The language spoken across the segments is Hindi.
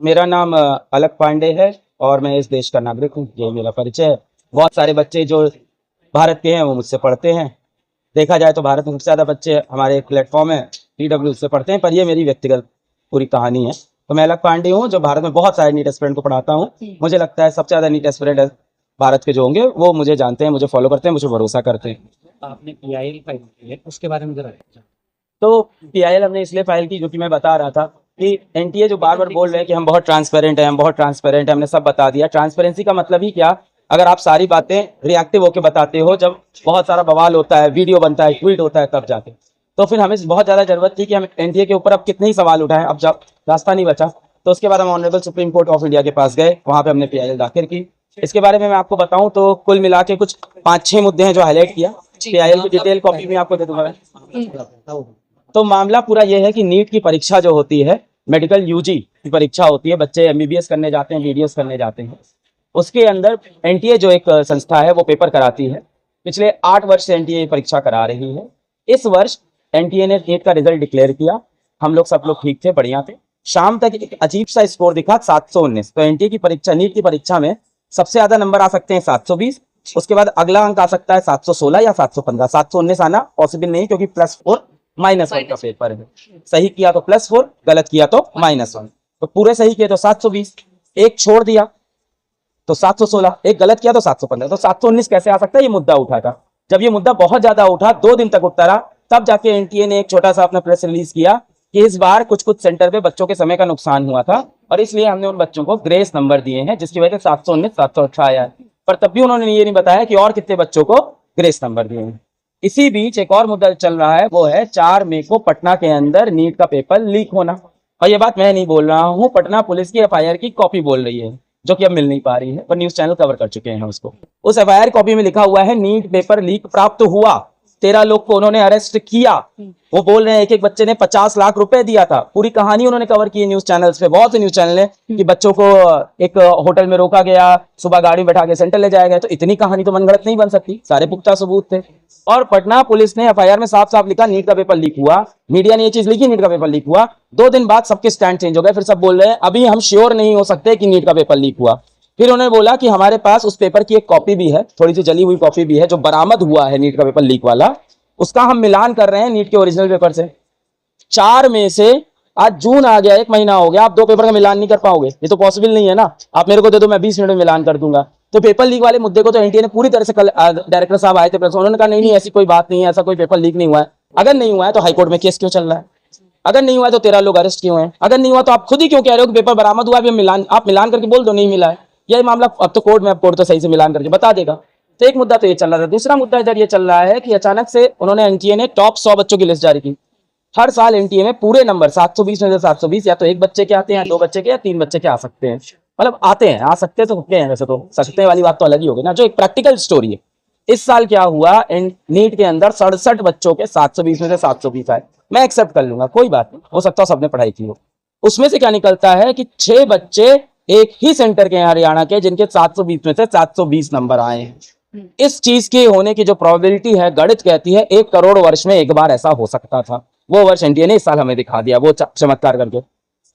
मेरा नाम अलक पांडे है और मैं इस देश का नागरिक हूँ। ये मेरा परिचय है। बहुत सारे बच्चे जो भारत के हैं वो मुझसे पढ़ते हैं। देखा जाए तो भारत में सबसे ज़्यादा बच्चे हमारे एक प्लेटफॉर्म है PW से पढ़ते हैं, पर ये मेरी व्यक्तिगत पूरी कहानी है। तो मैं अलक पांडे हूँ जो भारत में बहुत सारे नीट एस्पिरेंट को पढ़ाता हूँ। मुझे लगता है सबसे ज़्यादा नीट एस्पिरेंट भारत के जो होंगे वो मुझे जानते हैं, मुझे फॉलो करते हैं, मुझे भरोसा करते हैं। आपने PIL फाइल की है, उसके बारे में जरा बताइए। तो PIL हमने इसलिए फाइल की, जो कि मैं बता रहा था कि NTA जो बार बार बोल रहे हैं कि हम बहुत ट्रांसपेरेंट हैं, हम बहुत ट्रांसपेरेंट हैं, हमने सब बता दिया। ट्रांसपेरेंसी का मतलब ही क्या? अगर आप सारी बातें रिएक्टिव होकर बताते हो, जब बहुत सारा बवाल होता है, वीडियो बनता है, ट्वीट होता है, तब जाके तो फिर हमें बहुत ज़्यादा जरूरत थी कि हम NTA के ऊपर अब कितने ही सवाल उठाएं। अब जब रास्ता नहीं बचा तो उसके बाद हम honourable supreme court of India के पास गए, वहाँ पे हमने PIL दाखिल की। इसके बारे में मैं आपको बताऊं तो कुल मिला के कुछ 5-6 मुद्दे हैं जो हाईलाइट किया। PIL की डिटेल कॉपी भी आपको दे दूंगा। तो मामला पूरा ये है कि नीट की परीक्षा जो होती है, मेडिकल UG की परीक्षा होती है, बच्चे MBBS करने जाते हैं, BDS करने जाते हैं। उसके अंदर NTA जो एक संस्था है वो पेपर कराती है। पिछले 8 वर्ष से NTA परीक्षा करा रही है। इस वर्ष NTA ने नीट का रिजल्ट डिक्लेयर किया। हम लोग सब लोग ठीक थे, बढ़िया थे। शाम तक एक अजीब सा स्कोर दिखा 719। तो NTA की परीक्षा, नीट की परीक्षा में सबसे ज्यादा नंबर आ सकते हैं 720, उसके बाद अगला अंक आ सकता है 716 या 715। 719 आना पॉसिबल नहीं क्योंकि +4 -1 का पेपर है। सही किया तो +4, गलत किया तो -1। तो पूरे सही किए तो 720, एक छोड़ दिया तो 716, एक गलत किया तो 715। तो 719 कैसे आ सकता है? ये मुद्दा उठा था। जब ये मुद्दा बहुत ज्यादा उठा, 2 दिन तक उठता रहा, तब जाके NTA ने एक छोटा सा अपना प्रेस रिलीज किया कि इस बार कुछ कुछ सेंटर पे बच्चों के समय का नुकसान हुआ था और इसलिए हमने उन बच्चों को ग्रेस नंबर दिए हैं, जिसकी वजह से 719 718 आया है। पर तब भी उन्होंने ये नहीं बताया कि और कितने बच्चों को ग्रेस नंबर दिए हैं। इसी बीच एक और मुद्दा चल रहा है, वो है 4 मई को पटना के अंदर नीट का पेपर लीक होना। और ये बात मैं नहीं बोल रहा हूँ, पटना पुलिस की FIR की कॉपी बोल रही है, जो कि अब मिल नहीं पा रही है, पर न्यूज चैनल कवर कर चुके हैं उसको। उस FIR कॉपी में लिखा हुआ है नीट पेपर लीक प्राप्त हुआ, 13 लोग को उन्होंने अरेस्ट किया। वो बोल रहे हैं एक एक बच्चे ने 50 लाख रुपए दिया था। पूरी कहानी उन्होंने कवर की है न्यूज चैनल्स पे, बहुत से न्यूज चैनल है कि बच्चों को एक होटल में रोका गया, सुबह गाड़ी में बैठा के सेंटर ले जाया गया। तो इतनी कहानी तो मनगढ़ंत नहीं बन सकती, सारे पुख्ता सबूत थे। और पटना पुलिस ने FIR में साफ साफ लिखा नीट का पेपर लीक हुआ। मीडिया ने ये चीज लिखी, नीट का पेपर लीक हुआ। 2 दिन बाद सबके स्टैंड चेंज हो गए, फिर सब बोल रहे हैं अभी हम श्योर नहीं हो सकते कि नीट का पेपर लीक हुआ। फिर उन्होंने बोला कि हमारे पास उस पेपर की एक कॉपी भी है, थोड़ी सी जली हुई कॉपी भी है, जो बरामद हुआ है नीट का पेपर लीक वाला, उसका हम मिलान कर रहे हैं नीट के ओरिजिनल पेपर से। 4 मई से आज जून आ गया, 1 महीना हो गया, आप 2 पेपर का मिलान नहीं कर पाओगे, ये तो पॉसिबल नहीं है ना। आप मेरे को दे दो, मैं 20 मिनट में मिलान कर दूंगा। तो पेपर लीक वाले मुद्दे को तो NTA ने पूरी तरह से, कल डायरेक्टर साहब आए थे प्रेस, उन्होंने कहा नहीं ऐसी कोई बात नहीं है, ऐसा कोई पेपर लीक नहीं हुआ है। अगर नहीं हुआ है तो हाईकोर्ट में केस क्यों चल रहा है? अगर नहीं हुआ है तो 13 लोग अरेस्ट क्यों हैं? अगर नहीं हुआ तो आप खुद ही क्यों कह रहे हो कि पेपर बरामद हुआ? अभी मिलान, आप मिलान करके बोल दो नहीं मिला है। यह मामला अब तो कोर्ट में, अब कोर्ट तो सही से मिलान करके बता देगा। तो एक मुद्दा तो ये चल रहा था। दूसरा मुद्दा इधर ये चल रहा है कि अचानक से उन्होंने NTA ने टॉप 100 बच्चों की लिस्ट जारी की। हर साल NTA में पूरे नंबर 720 में से 720 या तो एक बच्चे के आते हैं, 2 बच्चे के, या 3 बच्चे के आ सकते हैं। मतलब आते हैं, आ सकते तो हैं, वैसे तो सकते वाली बात तो अलग ही होगी ना, जो एक प्रैक्टिकल स्टोरी है। इस साल क्या हुआ, नीट के अंदर 67 बच्चों के 720 में से 720 आए। मैं एक्सेप्ट कर लूंगा, कोई बात नहीं, हो सकता है सबने पढ़ाई की हो। उसमें से क्या निकलता है कि 6 बच्चे एक ही सेंटर के हरियाणा के, जिनके 720 में से 720 नंबर आए हैं। इस चीज के होने की जो प्रोबेबिलिटी है, गणित कहती है 1 करोड़ वर्ष में एक बार ऐसा हो सकता था। वो वर्ष NTA ने इस साल हमें दिखा दिया, वो चमत्कार करके।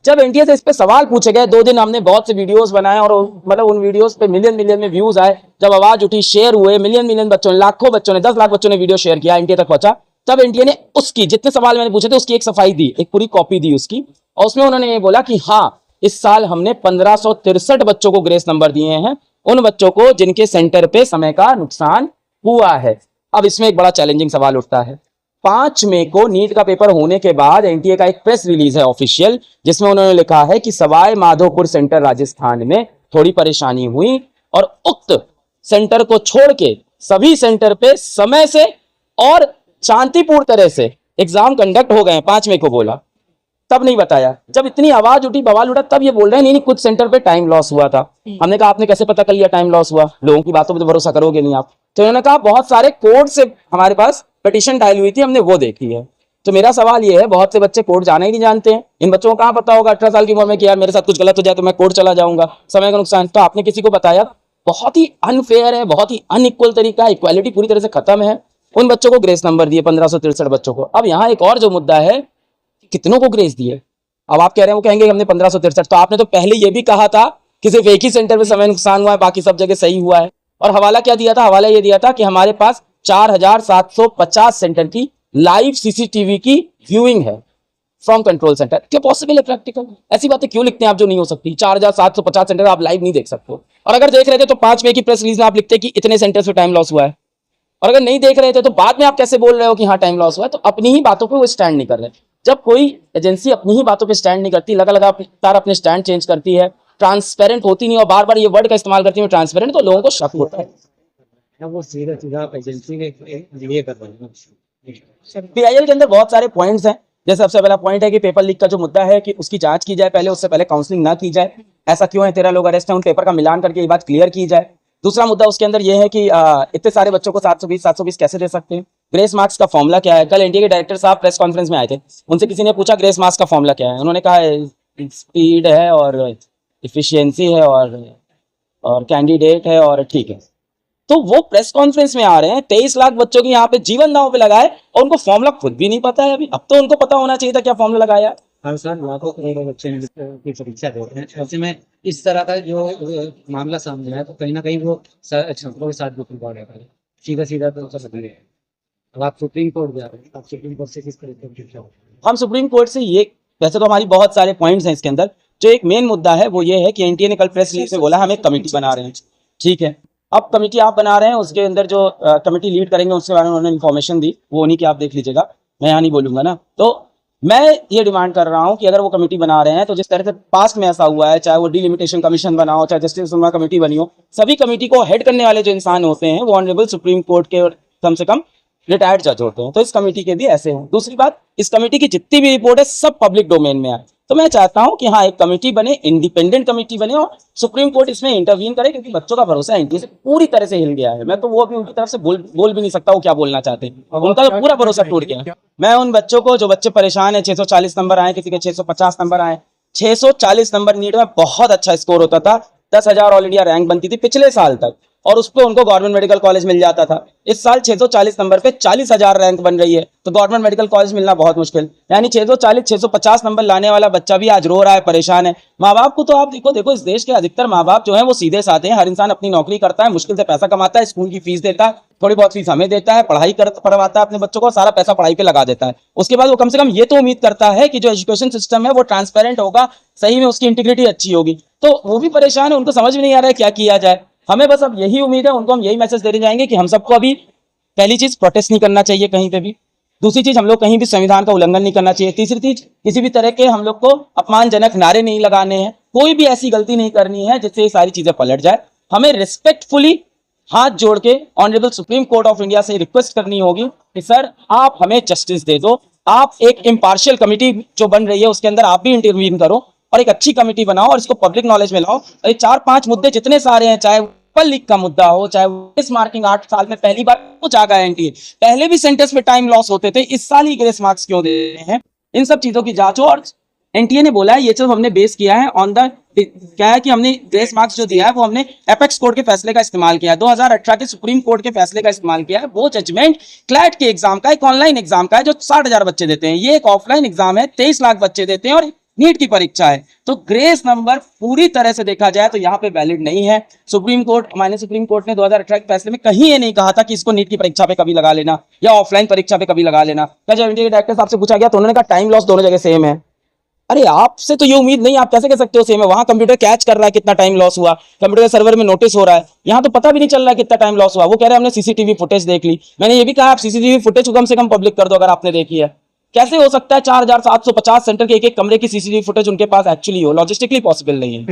जब NTA से इस पे सवाल पूछे गए, 2 दिन हमने बहुत से वीडियोस बनाए और मतलब उन वीडियोस पे मिलियन मिलियन में व्यूज आए। जब आवाज उठी, शेयर हुए, मिलियन मिलियन बच्चों ने, लाखों बच्चों ने, 10 लाख बच्चों ने वीडियो शेयर किया, NTA तक पहुंचा। तब NTA ने उसकी, जितने सवाल मैंने पूछे थे उसकी एक सफाई दी, एक पूरी कॉपी दी उसकी, और उसमें उन्होंने ये बोला कि हाँ, इस साल हमने 1563 बच्चों को ग्रेस नंबर दिए हैं, उन बच्चों को जिनके सेंटर पे समय का नुकसान हुआ है। अब इसमें एक बड़ा चैलेंजिंग सवाल उठता है। 5 मई को नीट का पेपर होने के बाद NTA का एक प्रेस रिलीज है ऑफिशियल, जिसमें उन्होंने लिखा है कि सवाई माधोपुर सेंटर राजस्थान में थोड़ी परेशानी हुई और उक्त सेंटर को छोड़ के सभी सेंटर पे समय से और शांतिपूर्ण तरह से एग्जाम कंडक्ट हो गए। 5 मई को बोला, तब नहीं बताया। जब इतनी आवाज उठी, बवाल उठा, तब ये बोल रहे हैं नहीं कुछ सेंटर पे टाइम लॉस हुआ था। हमने कहा आपने कैसे पता कर लिया टाइम लॉस हुआ? लोगों की बातों पे तो भरोसा करोगे नहीं आप। तो उन्होंने कहा बहुत सारे कोर्ट से हमारे पास पिटीशन डायल हुई थी, हमने वो देखी है। तो मेरा सवाल ये है, बहुत से बच्चे कोर्ट जाना ही नहीं जानते हैं। इन बच्चों को कहाँ पता होगा 18 साल की उम्र में कि यार मेरे साथ कुछ गलत हो जाए तो मैं कोर्ट चला जाऊंगा, समय का नुकसान। तो आपने किसी को बताया? बहुत ही अनफेयर है, बहुत ही अनइक्वल तरीका है, इक्वालिटी पूरी तरह से खत्म है। उन बच्चों को ग्रेस नंबर दिए, 1563 बच्चों को। अब यहाँ एक और जो मुद्दा है, कितनों को ग्रेस दिए? अब आप कह रहे हैं वो कहेंगे हमने 1563, तो आपने तो पहले ये भी कहा था कि सिर्फ एक ही सेंटर में समय नुकसान हुआ है, बाकी सब जगह सही हुआ है। और हवाला क्या दिया था? हवाला ये दिया था कि हमारे पास 4750 सेंटर की लाइव सीसीटीवी की व्यूइंग है फ्रॉम कंट्रोल सेंटर। क्या पॉसिबल है प्रैक्टिकल? ऐसी बातें क्यों लिखते हैं आप जो नहीं हो सकती? 4750 सेंटर आप लाइव नहीं देख सकते हो। और अगर देख रहे थे तो 5 मई की प्रेस रिलीज में आप लिखते कि इतने सेंटर्स पे टाइम लॉस हुआ है। और अगर नहीं देख रहे थे तो बाद में आप कैसे बोल रहे हो कि हाँ टाइम लॉस हुआ है? तो अपनी ही बातों पे वो स्टैंड नहीं कर रहे। जब कोई एजेंसी अपनी ही बातों पे स्टैंड नहीं करती, लगातार अपने स्टैंड चेंज करती है, ट्रांसपेरेंट होती नहीं और बार बार ये वर्ड का इस्तेमाल करती है ट्रांसपेरेंट, तो लोगों को शक होता है। वो सीधा सीधा आप एजेंसी के लिए कर रहे हैं। पीआईएल के अंदर बहुत सारे पॉइंट्स हैं। जैसे सबसे पहला पॉइंट है कि पेपर लीक का जो मुद्दा है कि उसकी जांच की जाए पहले, उससे पहले काउंसलिंग ना की जाए। ऐसा क्यों है? 13 लोग अरेस्ट हैं, उन पेपर का मिलान करके ये बात क्लियर की जाए। दूसरा मुद्दा उसके अंदर ये है कि इतने सारे बच्चों को 720 कैसे दे सकते हैं? ग्रेस मार्क्स का फॉर्मूला क्या है? कल एनटीए के डायरेक्टर साहब प्रेस कॉन्फ्रेंस में आए थे, उनसे किसी ने पूछा ग्रेस मार्क्स का फॉर्मूला क्या है? उन्होंने कहा स्पीड है और इफिशियंसी है और कैंडिडेट है और ठीक है। तो वो प्रेस कॉन्फ्रेंस में आ रहे हैं, 23 लाख बच्चों की यहाँ पे जीवन दांव पे लगाए और उनको फॉर्मूला खुद भी नहीं पता है अभी। अब तो उनको पता होना चाहिए था क्या फॉर्मूला लगाया। हर साल लाखों करोड़ों बच्चे की परीक्षा देते हैं, ऐसे में इस तरह का जो मामला सामने आया तो कहीं ना कहीं वो छात्रों के साथ दुखी पड़ रहा है। सीधा सीधा तो कर सकते हैं। अब आप सुप्रीम कोर्ट जा रहे हैं, आप सुप्रीम कोर्ट से किस तरह की अपेक्षा हो? हम सुप्रीम कोर्ट से ये, वैसे तो हमारी बहुत सारे पॉइंट्स हैं इसके अंदर, जो एक मेन मुद्दा है वो ये है कि एनटीए ने कल प्रेस रिलीज में बोला हम एक कमेटी बना रहे हैं। ठीक है, अब कमेटी आप बना रहे हैं, उसके अंदर जो कमेटी लीड करेंगे उसके बारे में उन्होंने इन्फॉर्मेशन दी, वो उन्हीं की आप देख लीजिएगा, मैं यहाँ नहीं बोलूंगा ना। तो मैं ये डिमांड कर रहा हूँ कि अगर वो कमेटी बना रहे हैं तो जिस तरह से पास्ट में ऐसा हुआ है, चाहे वो डिलिमिटेशन कमीशन बना हो, चाहे जस्टिस सुनवा कमेटी बनी हो, सभी कमेटी को हेड करने वाले जो इंसान होते हैं वो ऑनरेबल सुप्रीम कोर्ट के कम से कम रिटायर्ड जज होते हैं। तो इस कमेटी के भी ऐसे हैं। दूसरी बात, इस कमेटी की जितनी भी रिपोर्ट है सब पब्लिक डोमेन में आए। तो मैं चाहता हूं कि हाँ एक कमेटी बने, इंडिपेंडेंट कमेटी बने और सुप्रीम कोर्ट इसमें इंटरवीन करे, क्योंकि बच्चों का भरोसा एनटीए से पूरी तरह से हिल गया है। मैं तो वो अभी उनकी तरफ से बोल भी नहीं सकता वो क्या बोलना चाहते हैं, उनका तो पूरा भरोसा टूट गया। मैं उन बच्चों को, जो बच्चे परेशान है, 640 नंबर आए, किसी के 650 नंबर आए, 640 नंबर नीट में बहुत अच्छा स्कोर होता था, 10,000 ऑल इंडिया रैंक बनती थी पिछले साल तक, और उस पर उनको गवर्नमेंट मेडिकल कॉलेज मिल जाता था। इस साल 640 नंबर पे 40,000 रैंक बन रही है, तो गवर्नमेंट मेडिकल कॉलेज मिलना बहुत मुश्किल। यानी 650 नंबर लाने वाला बच्चा भी आज रो रहा है, परेशान है। माँ बाप को तो आप देखो इस देश के अधिकतर माँ बाप जो है वो सीधे साधे हैं। हर इंसान अपनी नौकरी करता है, मुश्किल से पैसा कमाता है, स्कूल की फीस देता है, थोड़ी बहुत फीस हमें देता है, पढ़वाता है अपने बच्चों को, सारा पैसा पढ़ाई पे लगा देता है। उसके बाद वो कम से कम ये तो उम्मीद करता है कि जो एजुकेशन सिस्टम है वो ट्रांसपेरेंट होगा, सही में उसकी इंटीग्रिटी अच्छी होगी। तो वो भी परेशान है, उनको समझ में नहीं आ रहा है क्या किया जाए। हमें बस अब यही उम्मीद है, उनको हम यही मैसेज देने जाएंगे कि हम सबको अभी पहली चीज प्रोटेस्ट नहीं करना चाहिए कहीं पे भी। दूसरी चीज, हम लोग कहीं भी संविधान का उल्लंघन नहीं करना चाहिए। तीसरी चीज, किसी भी तरह के हम लोग को अपमानजनक नारे नहीं लगाने हैं, कोई भी ऐसी गलती नहीं करनी है जिससे ये सारी चीजें पलट जाए। हमें रिस्पेक्टफुली हाथ जोड़ के honourable supreme court of India से रिक्वेस्ट करनी होगी कि सर आप हमें जस्टिस दे दो। आप एक इम्पार्शियल कमिटी जो बन रही है उसके अंदर आप भी इंटरवीन करो और एक अच्छी कमेटी बनाओ और इसको पब्लिक नॉलेज में लाओ। और ये 4-5 मुद्दे जितने सारे हैं, चाहे पेपर लीक का मुद्दा हो, चाहे ग्रेस मार्किंग 8 साल में पहली बार कुछ आ गया एनटीए, पहले भी सेंटर्स में टाइम लॉस होते थे, इस साल ही ग्रेस मार्क्स क्यों दे रहे हैं, इन सब चीजों की जांच हो। और एनटीए ने बोला है ये सब हमने बेस किया है ऑन द, क्या है कि हमने ग्रेस मार्क्स जो दिया है वो हमने एपेक्स कोर्ट के फैसले का इस्तेमाल किया है, 2018 के सुप्रीम कोर्ट के फैसले का इस्तेमाल किया है। वो जजमेंट क्लैट के एग्जाम का, एक ऑनलाइन एग्जाम का है जो 60,000 बच्चे देते हैं, ये एक ऑफलाइन एग्जाम है 23 लाख बच्चे देते हैं और नीट की परीक्षा है। तो ग्रेस नंबर पूरी तरह से देखा जाए तो यहाँ पे वैलिड नहीं है। सुप्रीम कोर्ट ने 2018 के फैसले में कहीं ये नहीं कहा था कि इसको नीट की परीक्षा पे कभी लगा लेना या ऑफलाइन परीक्षा पे कभी लगा लेना। जब एनटीए के डायरेक्टर साहब से पूछा गया तो उन्होंने कहा टाइम लॉस दोनों जगह सेम है। अरे आपसे तो ये उम्मीद नहीं, आप कैसे कह सकते हो सेम है? वहां कंप्यूटर कैच कर रहा है कितना टाइम लॉस हुआ, कंप्यूटर सर्वर में नोटिस हो रहा है, यहाँ तो पता भी नहीं चल रहा है कितना टाइम लॉस हुआ। वो कह रहे हैं हमने सीसीटीवी फुटेज देख ली। मैंने ये भी कहा आप सीसीटीवी फुटेज को कम से कम पब्लिक कर दो अगर आपने देखी है। कैसे हो सकता है 4750 सेंटर के एक एक कमरे की सीसीटीवी फुटेज उनके पास एक्चुअली हो? लॉजिस्टिकली पॉसिबल नहीं है।